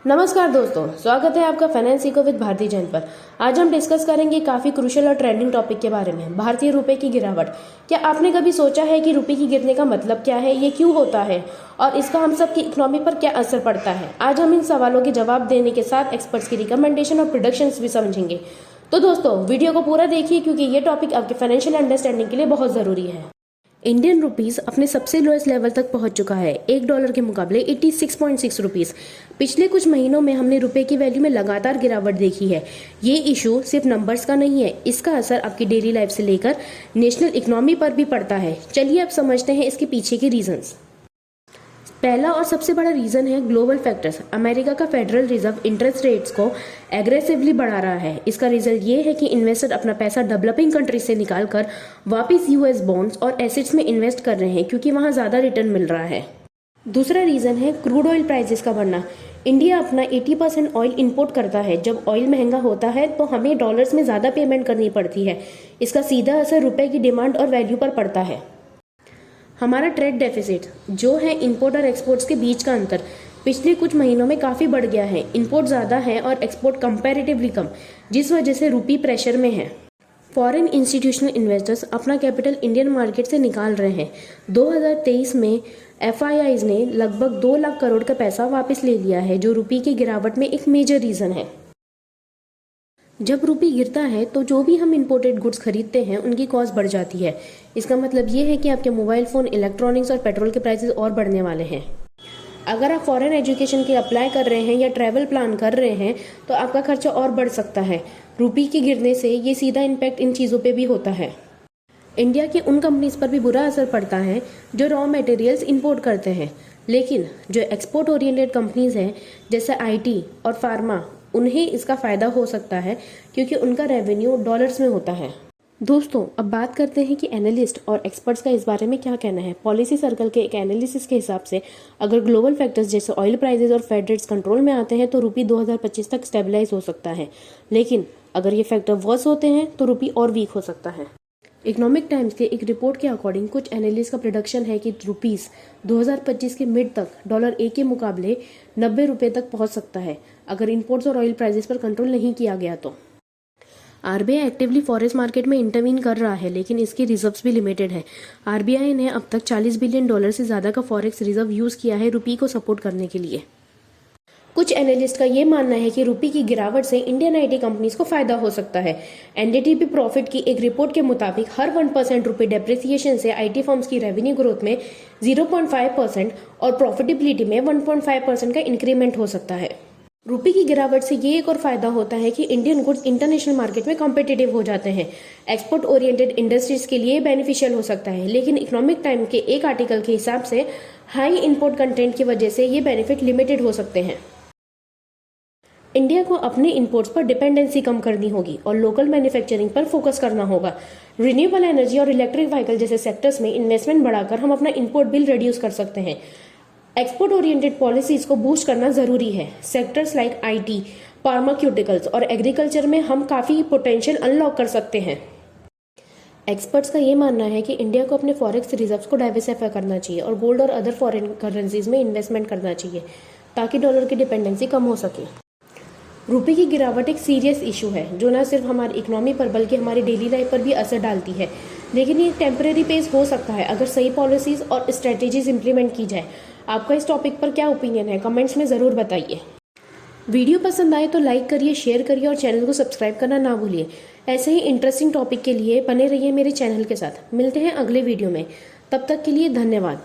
नमस्कार दोस्तों, स्वागत है आपका finance eco with Bharti Jain पर। आज हम डिस्कस करेंगे काफी क्रूशियल और ट्रेंडिंग टॉपिक के बारे में, भारतीय रुपए की गिरावट। क्या आपने कभी सोचा है कि रुपए की गिरने का मतलब क्या है, ये क्यों होता है और इसका हम सब की इकोनॉमी पर क्या असर पड़ता है? आज हम इन सवालों के जवाब देने के साथ एक्सपर्ट्स की रिकमेंडेशन और प्रेडिक्शंस भी समझेंगे। तो दोस्तों, वीडियो को पूरा देखिए क्योंकि ये टॉपिक आपके फाइनेंशियल अंडरस्टैंडिंग के लिए बहुत जरूरी है। इंडियन रुपीस अपने सबसे लोएस्ट लेवल तक पहुंच चुका है। $1 के मुकाबले 86.6 रुपीस। पिछले कुछ महीनों में हमने रुपए की वैल्यू में लगातार गिरावट देखी है। ये इशू सिर्फ नंबर्स का नहीं है, इसका असर आपकी डेली लाइफ से लेकर नेशनल इकोनॉमी पर भी पड़ता है। चलिए अब समझते हैं इसके पीछे के रीजंस। पहला और सबसे बड़ा रीजन है ग्लोबल फैक्टर्स। अमेरिका का फेडरल रिजर्व इंटरेस्ट रेट्स को एग्रेसिवली बढ़ा रहा है। इसका रिजल्ट ये है कि इन्वेस्टर अपना पैसा डेवलपिंग कंट्री से निकालकर वापस यूएस बॉन्ड्स और एसेट्स में इन्वेस्ट कर रहे हैं क्योंकि वहां ज्यादा रिटर्न मिल रहा है। दूसरा रीजन है क्रूड ऑयल प्राइसेस का बढ़ना। इंडिया अपना 80% ऑयल इंपोर्ट करता है। जब ऑयल महंगा होता है तो हमें डॉलर्स में ज्यादा पेमेंट करनी पड़ती है। इसका सीधा असर रुपए की डिमांड और वैल्यू पर पड़ता है। हमारा ट्रेड डेफिसिट जो है इंपोर्ट और एक्सपोर्ट्स के बीच का अंतर पिछले कुछ महीनों में काफी बढ़ गया है। इंपोर्ट ज्यादा है और एक्सपोर्ट कंपैरेटिवली कम, जिस वजह से रुपी प्रेशर में है। फॉरेन इंस्टीट्यूशनल इन्वेस्टर्स अपना कैपिटल इंडियन मार्केट से निकाल रहे हैं। 2023 में FIIs ने लगभग 2 लाख करोड़ का पैसा वापस ले लिया है, जो रुपी की गिरावट में एक मेजर रीजन है। जब रुपी गिरता है तो जो भी हम इंपोर्टेड गुड्स खरीदते हैं उनकी कॉस्ट बढ़ जाती है। इसका मतलब ये है कि आपके मोबाइल फोन, इलेक्ट्रॉनिक्स और पेट्रोल के प्राइसेस और बढ़ने वाले हैं। अगर आप फॉरेन एजुकेशन के अप्लाई कर रहे हैं या ट्रैवल प्लान कर रहे हैं तो आपका खर्चा और बढ़ सकता है। रुपी के गिरने से ये सीधा इम्पैक्ट इन चीज़ों पे भी होता है। इंडिया की उन कंपनीज पर भी बुरा असर पड़ता है जो रॉ मटेरियल्स इंपोर्ट करते हैं, लेकिन जो एक्सपोर्ट ओरिएंटेड कंपनीज हैं जैसे IT और फार्मा, उन्हें इसका फायदा हो सकता है क्योंकि उनका रेवेन्यू डॉलर्स में होता है। दोस्तों, अब बात करते हैं कि एनालिस्ट और एक्सपर्ट्स का इस बारे में क्या कहना है। पॉलिसी सर्कल के एक एनालिसिस के हिसाब से अगर ग्लोबल फैक्टर्स जैसे ऑयल प्राइसेस और फेड रेट्स कंट्रोल में आते हैं तो रुपी 2025 तक स्टेबलाइज हो सकता है, लेकिन अगर ये फैक्टर वर्स होते हैं तो रुपी और वीक हो सकता है। इकोनॉमिक टाइम्स के एक रिपोर्ट के अकॉर्डिंग कुछ एनालिस्ट का प्रोडक्शन है कि रुपीस 2025 के मिड तक $1 के मुकाबले 90 रुपए तक पहुंच सकता है अगर इंपोर्ट्स और ऑयल प्राइसेस पर कंट्रोल नहीं किया गया तो। RBI एक्टिवली फॉरेक्स मार्केट में इंटरवीन कर रहा है, लेकिन इसकी रिजर्व्स भी लिमिटेड है। RBI ने अब तक $40 बिलियन से ज्यादा का फॉरेक्स रिजर्व यूज किया है रुपी को सपोर्ट करने के लिए। कुछ एनालिस्ट का ये मानना है कि रुपी की गिरावट से इंडियन IT कंपनीज को फायदा हो सकता है। NDTV प्रॉफिट की एक रिपोर्ट के मुताबिक हर 1% रुपी डेप्रिसिएशन से IT फर्म्स की रेवेन्यू ग्रोथ में 0.5% और प्रॉफिटेबिलिटी में 1.5% का इंक्रीमेंट हो सकता है। रुपी की गिरावट से ये एक और फायदा होता है कि इंडियन गुड्स इंटरनेशनल मार्केट में कॉम्पिटिटिव हो जाते हैं। एक्सपोर्ट ओरिएंटेड इंडस्ट्रीज के लिए बेनिफिशियल हो सकता है, लेकिन इकोनॉमिक टाइम के एक आर्टिकल के हिसाब से हाई इंपोर्ट कंटेंट की वजह से ये बेनिफिट लिमिटेड हो सकते हैं। इंडिया को अपने इंपोर्ट्स पर डिपेंडेंसी कम करनी होगी और लोकल मैन्युफैक्चरिंग पर फोकस करना होगा। रिन्यूएबल एनर्जी और इलेक्ट्रिक व्हीकल जैसे सेक्टर्स में इन्वेस्टमेंट बढ़ाकर हम अपना इंपोर्ट बिल रिड्यूस कर सकते हैं। एक्सपोर्ट ओरिएंटेड पॉलिसीज को बूस्ट करना जरूरी है। सेक्टर्स लाइक IT, फार्मास्यूटिकल्स और एग्रीकल्चर में हम काफी पोटेंशियल अनलॉक कर सकते हैं। एक्सपर्ट्स का ये मानना है कि इंडिया को अपने फॉरेक्स रिजर्व्स को डाइवर्सिफाई करना चाहिए और गोल्ड और अदर फॉरेन करेंसीज में इन्वेस्टमेंट करना चाहिए ताकि डॉलर की डिपेंडेंसी कम हो सके। रुपये की गिरावट एक सीरियस इशू है जो न सिर्फ हमारी इकोनॉमी पर बल्कि हमारी डेली लाइफ पर भी असर डालती है, लेकिन ये टेम्परेरी पेस हो सकता है अगर सही पॉलिसीज और स्ट्रेटेजीज इंप्लीमेंट की जाए। आपका इस टॉपिक पर क्या ओपिनियन है, कमेंट्स में ज़रूर बताइए। वीडियो पसंद आए तो लाइक करिए, शेयर करिए और चैनल को सब्सक्राइब करना ना भूलिए। ऐसे ही इंटरेस्टिंग टॉपिक के लिए बने रहिए मेरे चैनल के साथ। मिलते हैं अगले वीडियो में, तब तक के लिए धन्यवाद।